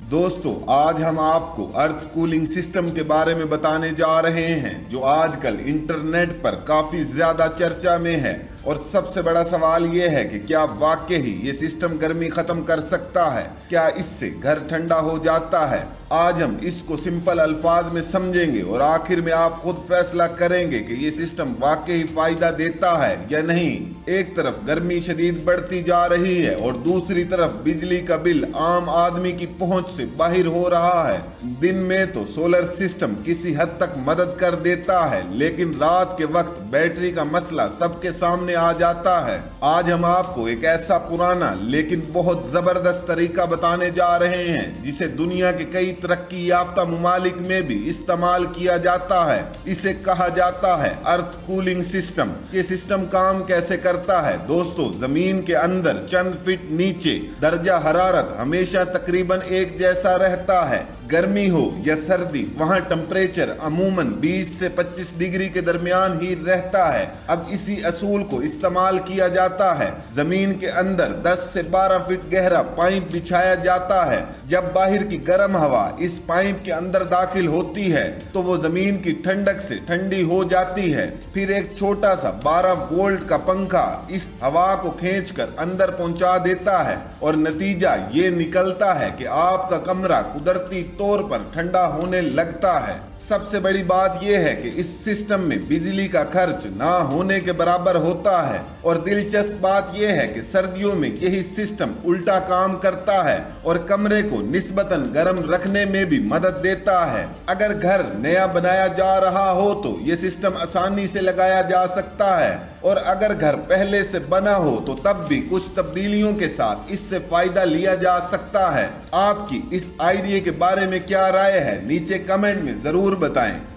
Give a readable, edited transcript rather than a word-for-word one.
दोस्तों, आज हम आपको अर्थ कूलिंग सिस्टम के बारे में बताने जा रहे हैं जो आजकल इंटरनेट पर काफी ज्यादा चर्चा में है। और सबसे बड़ा सवाल ये है कि क्या वाकई ये सिस्टम गर्मी खत्म कर सकता है? क्या इससे घर ठंडा हो जाता है? आज हम इसको सिंपल अल्फाज में समझेंगे और आखिर में आप खुद फैसला करेंगे कि ये सिस्टम वाकई फायदा देता है या नहीं। एक तरफ गर्मी शदीद बढ़ती जा रही है और दूसरी तरफ बिजली का बिल आम आदमी की पहुंच से बाहर हो रहा है। दिन में तो सोलर सिस्टम किसी हद तक मदद कर देता है, लेकिन रात के वक्त बैटरी का मसला सबके सामने आ जाता है। आज हम आपको एक ऐसा पुराना लेकिन बहुत जबरदस्त तरीका बताने जा रहे हैं जिसे दुनिया के कई तरक्की याफ्ता मुमालिक में भी इस्तेमाल किया जाता है। इसे कहा जाता है अर्थ कूलिंग सिस्टम। ये सिस्टम काम कैसे करता है? दोस्तों, जमीन के अंदर चंद फीट नीचे दर्जा हरारत हमेशा तकरीबन एक जैसा रहता है। गर्मी हो या सर्दी, वहां टेम्परेचर अमूमन 20 से 25 डिग्री के दरमियान ही रहता है। अब इसी असूल को इस्तेमाल किया जाता है। जमीन के अंदर 10 से 12 फीट गहरा पाइप बिछाया जाता है। जब बाहर की गर्म हवा इस पाइप के अंदर दाखिल होती है तो वो जमीन की ठंडक से ठंडी हो जाती है। फिर एक छोटा सा 12 वोल्ट का पंखा इस हवा को खींचकर अंदर पहुंचा देता है और नतीजा ये निकलता है कि आपका कमरा कुदरती तौर पर ठंडा होने लगता है। सबसे बड़ी बात यह है कि इस सिस्टम में बिजली का खर्च ना होने के बराबर होता है। और दिलचस्प बात यह है कि सर्दियों में यही सिस्टम उल्टा काम करता है और कमरे को निस्बतन गर्म रखने में भी मदद देता है। अगर घर नया बनाया जा रहा हो तो यह सिस्टम आसानी से लगाया जा सकता है, और अगर घर पहले से बना हो तो तब भी कुछ तब्दीलियों के साथ इससे फायदा लिया जा सकता है। आपकी इस आइडिया के बारे में क्या राय है? नीचे कमेंट में जरूर बताएं।